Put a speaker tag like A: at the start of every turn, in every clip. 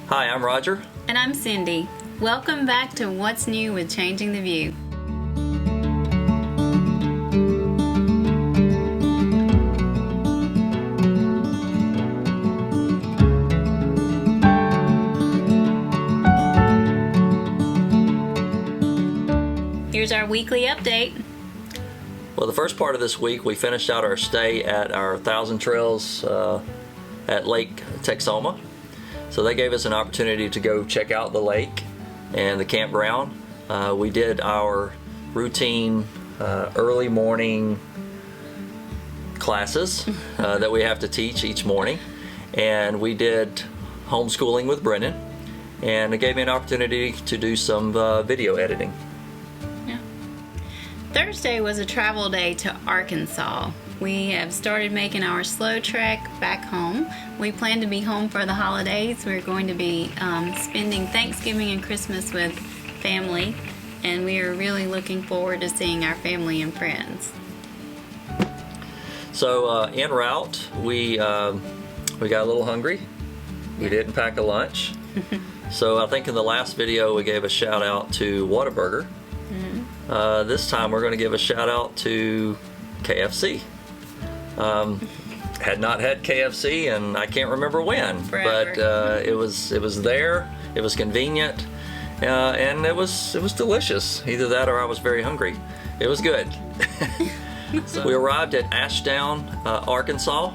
A: Hi, I'm Roger.
B: And I'm Cindy. Welcome back to What's New with Changing the View. Here's our weekly update.
A: Well, the first part of this week, we finished out our stay at our Thousand Trails at Lake Texoma. So they gave us an opportunity to go check out the lake and the campground. We did our routine early morning classes that we have to teach each morning. And we did homeschooling with Brennan. And it gave me an opportunity to do some video editing.
B: Thursday was a travel day to Arkansas. We have started making our slow trek back home. We plan to be home for the holidays. We're going to be spending Thanksgiving and Christmas with family, and we are really looking forward to seeing our family and friends.
A: So en route, we got a little hungry. We didn't pack a lunch. So I think in the last video we gave a shout out to Whataburger. This time we're going to give a shout out to KFC. Had not had KFC and I can't remember when,
B: Forever.
A: but it was there. It was convenient, and it was delicious. Either that or I was very hungry. It was good. So we arrived at Ashdown, Arkansas.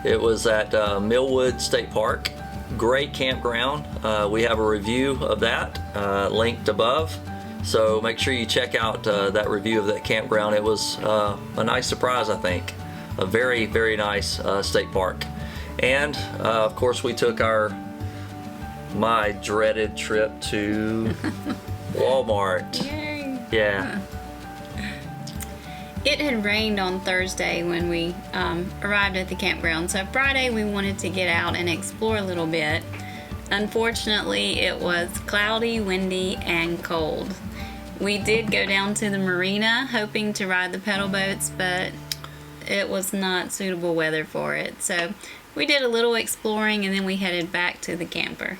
A: It was at Millwood State Park. Great campground. We have a review of that linked above. So make sure you check out that review of that campground. It was a nice surprise, I think. A very, very nice state park. And of course we took my dreaded trip to Walmart.
B: Yay!
A: Yeah.
B: It had rained on Thursday when we arrived at the campground, so Friday we wanted to get out and explore a little bit. Unfortunately, it was cloudy, windy, and cold. We did go down to the marina hoping to ride the pedal boats, but it was not suitable weather for it. So we did a little exploring and then we headed back to the camper.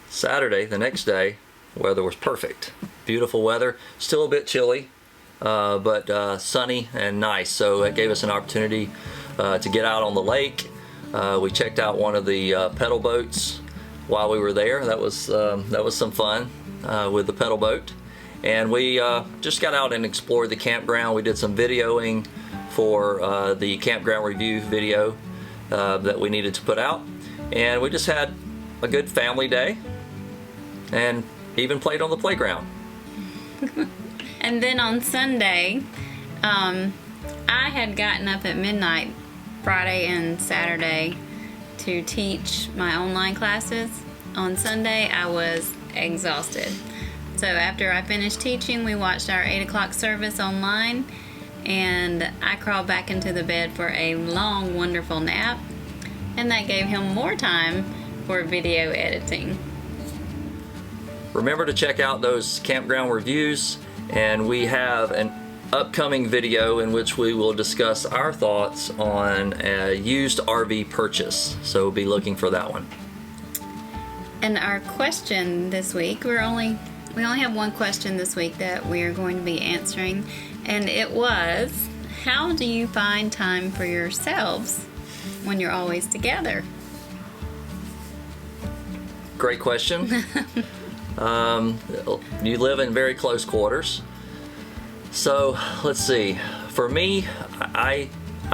A: Saturday, the next day, weather was perfect. Beautiful weather. Still a bit chilly, but sunny and nice. So it gave us an opportunity to get out on the lake. We checked out one of the pedal boats while we were there. That was some fun with the pedal boat. And we just got out and explored the campground. We did some videoing for the campground review video that we needed to put out. And we just had a good family day and even played on the playground.
B: And then on Sunday, I had gotten up at midnight Friday and Saturday to teach my online classes. On Sunday, I was exhausted. So after I finished teaching, we watched our 8 o'clock service online, and I crawled back into the bed for a long, wonderful nap, and that gave him more time for video editing.
A: Remember to check out those campground reviews, and we have an upcoming video in which we will discuss our thoughts on a used RV purchase. So be looking for that one.
B: And our question this week, we only have one question this week that we are going to be answering, and it was, how do you find time for yourselves when you're always together?
A: Great question. You live in very close quarters. So let's see. For me, I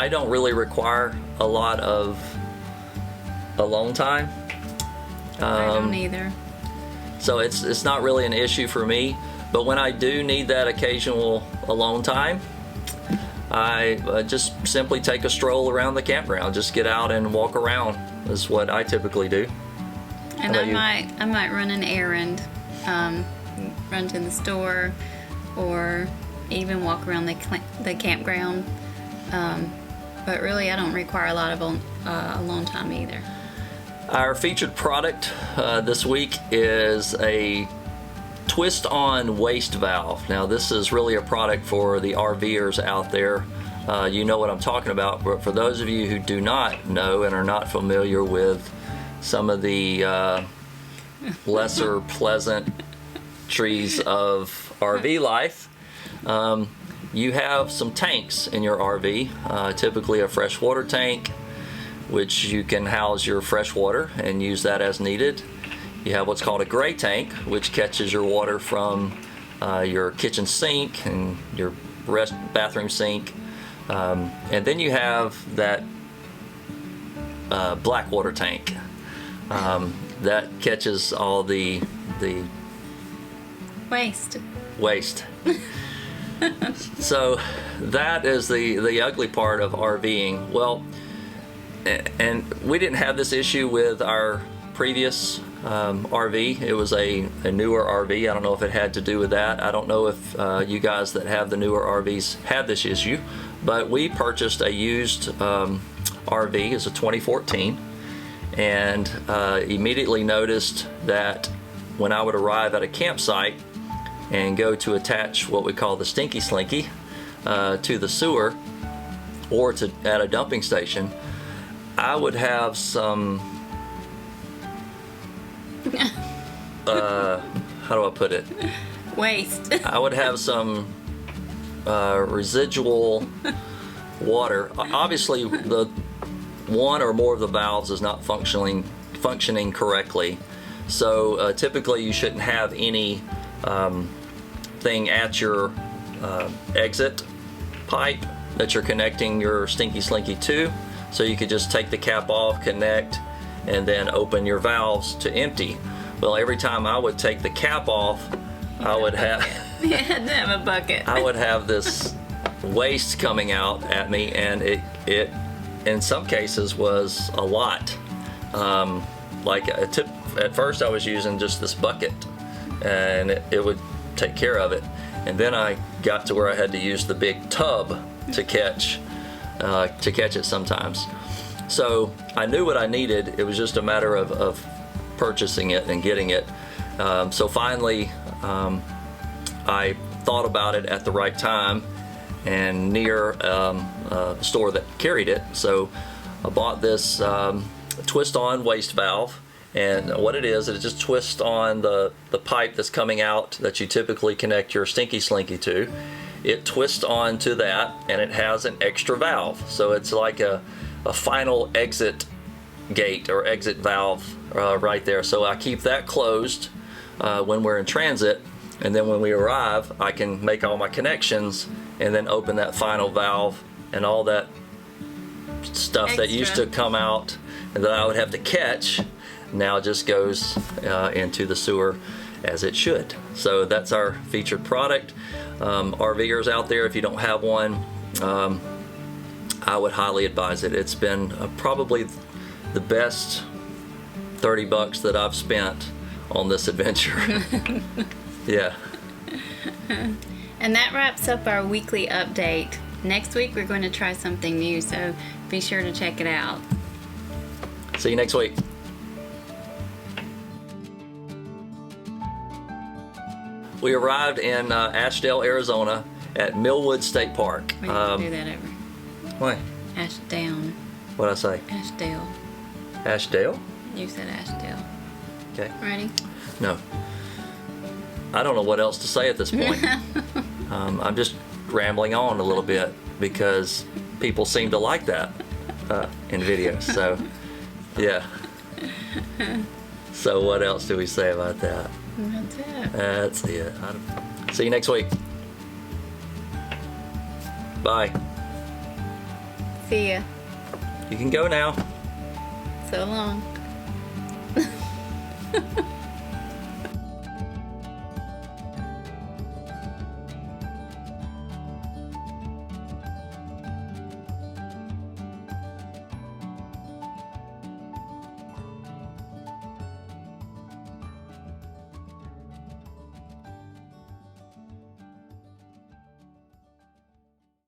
A: don't really require a lot of alone time.
B: I don't either.
A: So it's not really an issue for me. But when I do need that occasional alone time, I just simply take a stroll around the campground. Just get out and walk around is what I typically do.
B: And I might run an errand, run to the store, or even walk around the campground. But really, I don't require a lot of alone time either.
A: Our featured product this week is a twist-on waist valve. Now this is really a product for the RVers out there. You know what I'm talking about, but for those of you who do not know and are not familiar with some of the lesser pleasant trees of RV life. You have some tanks in your RV, typically a freshwater tank, which you can house your fresh water and use that as needed. You have what's called a gray tank, which catches your water from your kitchen sink and your bathroom sink. And then you have that black water tank that catches all the
B: Waste.
A: So that is the ugly part of RVing. Well, and we didn't have this issue with our previous RV. It was a newer RV. I don't know if it had to do with that. I don't know if you guys that have the newer RVs had this issue, but we purchased a used RV. It's a 2014, and immediately noticed that when I would arrive at a campsite and go to attach what we call the Stinky Slinky to the sewer or at a dumping station, I would have some how do I put it?
B: Waste.
A: I would have some residual water. Obviously, the one or more of the valves is not functioning correctly. So typically, you shouldn't have any thing at your exit pipe that you're connecting your Stinky Slinky to. So you could just take the cap off, connect, and then open your valves to empty. Well, every time I would take the cap off, I would have
B: You had to have a bucket.
A: I would have this waste coming out at me, and it in some cases was a lot. Like at first I was using just this bucket, and it would take care of it. And then I got to where I had to use the big tub to catch it sometimes. So I knew what I needed. It was just a matter of purchasing it and getting it. So finally, I thought about it at the right time and near a store that carried it. So I bought this twist-on waste valve. And what it just twists on the pipe that's coming out that you typically connect your Stinky Slinky to. It twists onto that, and it has an extra valve. So it's like a final exit gate or exit valve right there. So I keep that closed when we're in transit, and then when we arrive, I can make all my connections and then open that final valve, and all that stuff that used to come out and that I would have to catch now just goes into the sewer as it should. So that's our featured product. RVers out there, if you don't have one, I would highly advise it. It's been probably the best $30 that I've spent on this adventure. Yeah.
B: And that wraps up our weekly update. Next week we're going to try something new, so be sure to check it out.
A: See you next week. We arrived in Ashdale, Arizona at Millwood State Park.
B: We need to do that over.
A: Why?
B: Ashdown.
A: What'd I say?
B: Ashdale.
A: Ashdale?
B: You said Ashdale.
A: Okay.
B: Ready?
A: No. I don't know what else to say at this point. I'm just rambling on a little bit because people seem to like that in videos. So, yeah. So what else do we say about that?
B: That's it.
A: That's it. See you next week. Bye.
B: See ya.
A: You can go now.
B: So long.